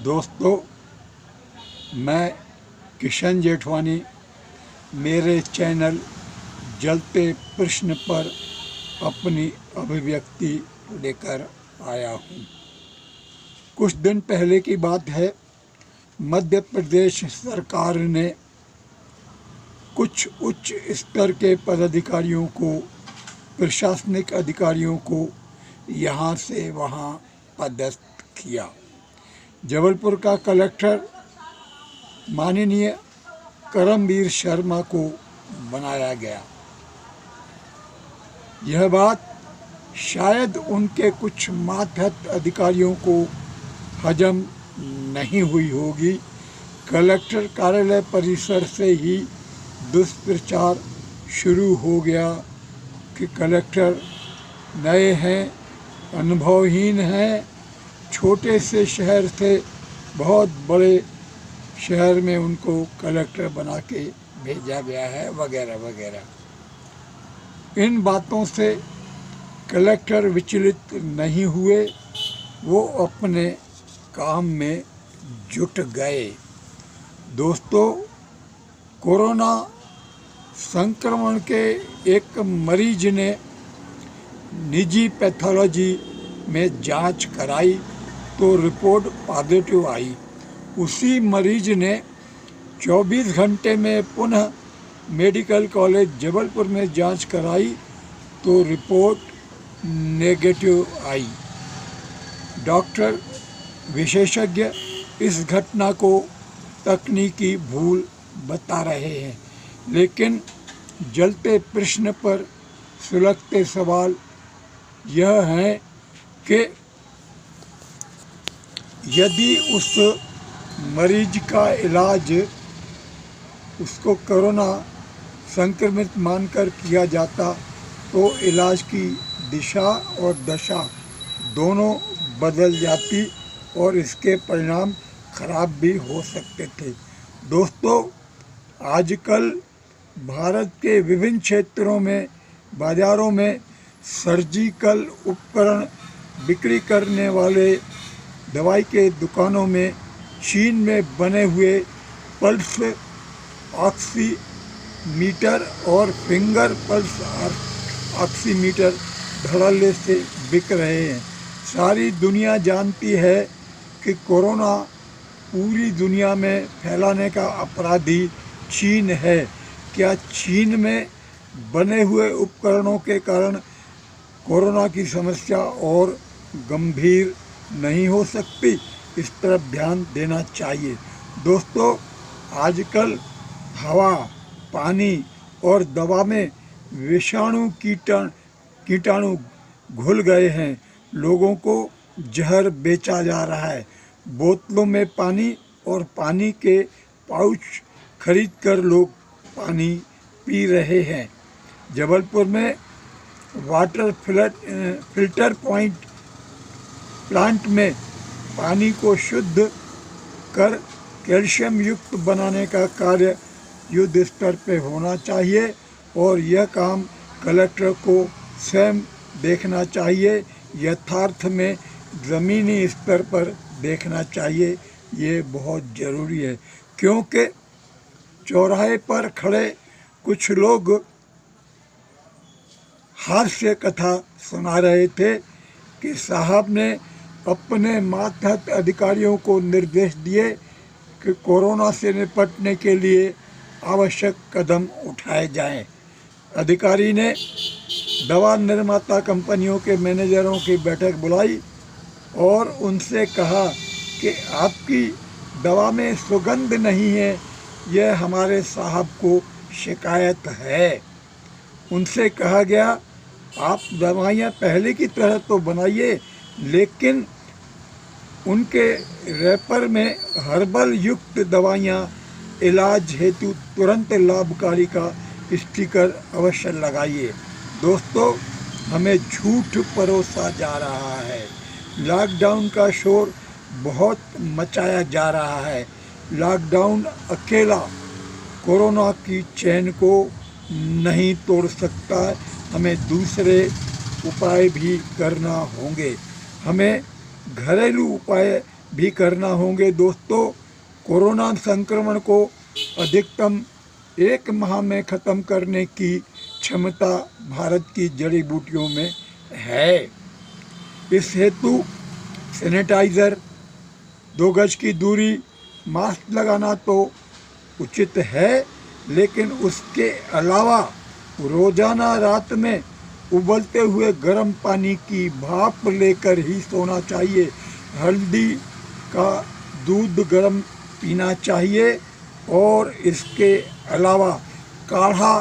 दोस्तों, मैं किशन जेठवानी मेरे चैनल जलते प्रश्न पर अपनी अभिव्यक्ति लेकर आया हूँ। कुछ दिन पहले की बात है, मध्य प्रदेश सरकार ने कुछ उच्च स्तर के पदाधिकारियों को, प्रशासनिक अधिकारियों को यहाँ से वहाँ पदस्थ किया। जबलपुर का कलेक्टर माननीय करमवीर शर्मा को बनाया गया। यह बात शायद उनके कुछ मातहत अधिकारियों को हजम नहीं हुई होगी। कलेक्टर कार्यालय परिसर से ही दुष्प्रचार शुरू हो गया कि कलेक्टर नए हैं, अनुभवहीन हैं, छोटे से शहर से बहुत बड़े शहर में उनको कलेक्टर बना के भेजा गया है, वगैरह वगैरह। इन बातों से कलेक्टर विचलित नहीं हुए, वो अपने काम में जुट गए। दोस्तों, कोरोना संक्रमण के एक मरीज ने निजी पैथोलॉजी में जांच कराई तो रिपोर्ट पॉजिटिव आई। उसी मरीज ने 24 घंटे में पुनः मेडिकल कॉलेज जबलपुर में जांच कराई तो रिपोर्ट नेगेटिव आई। डॉक्टर विशेषज्ञ इस घटना को तकनीकी भूल बता रहे हैं, लेकिन जलते प्रश्न पर सुलगते सवाल यह है कि यदि उस मरीज का इलाज उसको कोरोना संक्रमित मानकर किया जाता तो इलाज की दिशा और दशा दोनों बदल जाती और इसके परिणाम खराब भी हो सकते थे। दोस्तों, आजकल भारत के विभिन्न क्षेत्रों में, बाज़ारों में सर्जिकल उपकरण बिक्री करने वाले दवाई के दुकानों में चीन में बने हुए पल्स ऑक्सीमीटर और फिंगर पल्स ऑक्सीमीटर धड़ल्ले से बिक रहे हैं। सारी दुनिया जानती है कि कोरोना पूरी दुनिया में फैलाने का अपराधी चीन है। क्या चीन में बने हुए उपकरणों के कारण कोरोना की समस्या और गंभीर नहीं हो सकती? इस तरफ ध्यान देना चाहिए। दोस्तों, आजकल हवा, पानी और दवा में विषाणु कीटाणु घुल गए हैं। लोगों को जहर बेचा जा रहा है। बोतलों में पानी और पानी के पाउच खरीदकर लोग पानी पी रहे हैं। जबलपुर में वाटर फिल्टर प्लांट में पानी को शुद्ध कर कैल्शियम युक्त बनाने का कार्य युद्ध स्तर पर होना चाहिए और यह काम कलेक्टर को स्वयं देखना चाहिए, यथार्थ में ज़मीनी स्तर पर देखना चाहिए। ये बहुत ज़रूरी है, क्योंकि चौराहे पर खड़े कुछ लोग हास्य कथा सुना रहे थे कि साहब ने अपने मातहत अधिकारियों को निर्देश दिए कि कोरोना से निपटने के लिए आवश्यक कदम उठाए जाएं। अधिकारी ने दवा निर्माता कंपनियों के मैनेजरों की बैठक बुलाई और उनसे कहा कि आपकी दवा में सुगंध नहीं है, यह हमारे साहब को शिकायत है। उनसे कहा गया, आप दवाइयाँ पहले की तरह तो बनाइए, लेकिन उनके रैपर में हर्बल युक्त दवाइयाँ इलाज हेतु तुरंत लाभकारी का स्टिकर अवश्य लगाइए। दोस्तों, हमें झूठ परोसा जा रहा है। लॉकडाउन का शोर बहुत मचाया जा रहा है। लॉकडाउन अकेला कोरोना की चेन को नहीं तोड़ सकता, हमें दूसरे उपाय भी करना होंगे। हमें घरेलू उपाय भी करना होंगे। दोस्तों, कोरोना संक्रमण को अधिकतम 1 माह में ख़त्म करने की क्षमता भारत की जड़ी बूटियों में है। इस हेतु सैनिटाइज़र, 2 गज की दूरी, मास्क लगाना तो उचित है, लेकिन उसके अलावा रोज़ाना रात में उबलते हुए गर्म पानी की भाप लेकर ही सोना चाहिए। हल्दी का दूध गर्म पीना चाहिए और इसके अलावा काढ़ा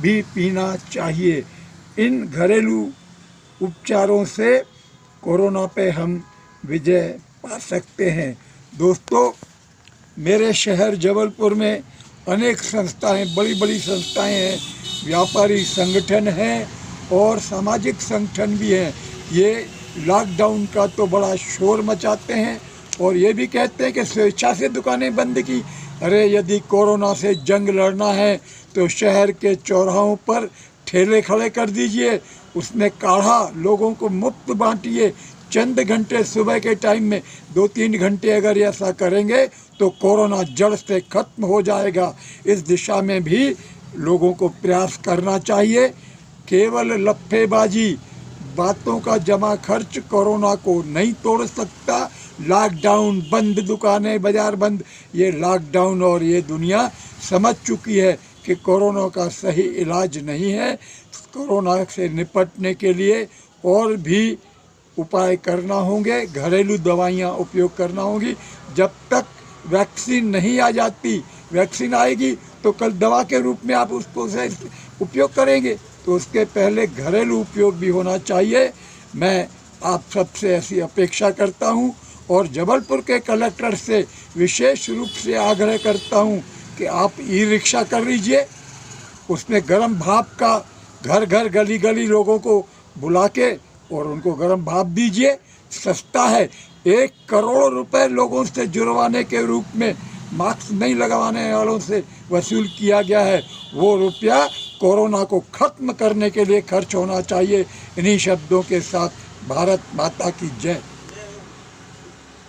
भी पीना चाहिए। इन घरेलू उपचारों से कोरोना पे हम विजय पा सकते हैं। दोस्तों, मेरे शहर जबलपुर में अनेक संस्थाएं, बड़ी बड़ी संस्थाएं हैं, व्यापारी संगठन हैं और सामाजिक संगठन भी हैं। ये लॉकडाउन का तो बड़ा शोर मचाते हैं और ये भी कहते हैं कि स्वेच्छा से दुकानें बंद की। अरे, यदि कोरोना से जंग लड़ना है तो शहर के चौराहों पर ठेले खड़े कर दीजिए, उसमें काढ़ा लोगों को मुफ्त बांटिए। चंद घंटे सुबह के टाइम में 2-3 घंटे अगर ऐसा करेंगे तो कोरोना जड़ से खत्म हो जाएगा। इस दिशा में भी लोगों को प्रयास करना चाहिए। केवल लफ्फेबाजी, बातों का जमा खर्च कोरोना को नहीं तोड़ सकता। लॉकडाउन बंद, दुकानें बाजार बंद, ये लॉकडाउन और ये दुनिया समझ चुकी है कि कोरोना का सही इलाज नहीं है। कोरोना से निपटने के लिए और भी उपाय करना होंगे, घरेलू दवाइयाँ उपयोग करना होगी। जब तक वैक्सीन नहीं आ जाती, वैक्सीन आएगी तो कल दवा के रूप में आप उसको से उपयोग करेंगे, तो उसके पहले घरेलू उपयोग भी होना चाहिए। मैं आप सबसे ऐसी अपेक्षा करता हूं और जबलपुर के कलेक्टर से विशेष रूप से आग्रह करता हूं कि आप ई-रिक्शा कर लीजिए, उसमें गर्म भाप का घर घर गली गली लोगों को बुला के और उनको गर्म भाप दीजिए। सस्ता है। 1 करोड़ रुपए लोगों से जुर्माने के रूप में मास्क नहीं लगवाने वालों से वसूल किया गया है। वो रुपया कोरोना को ख़त्म करने के लिए खर्च होना चाहिए। इन्हीं शब्दों के साथ भारत माता की जय।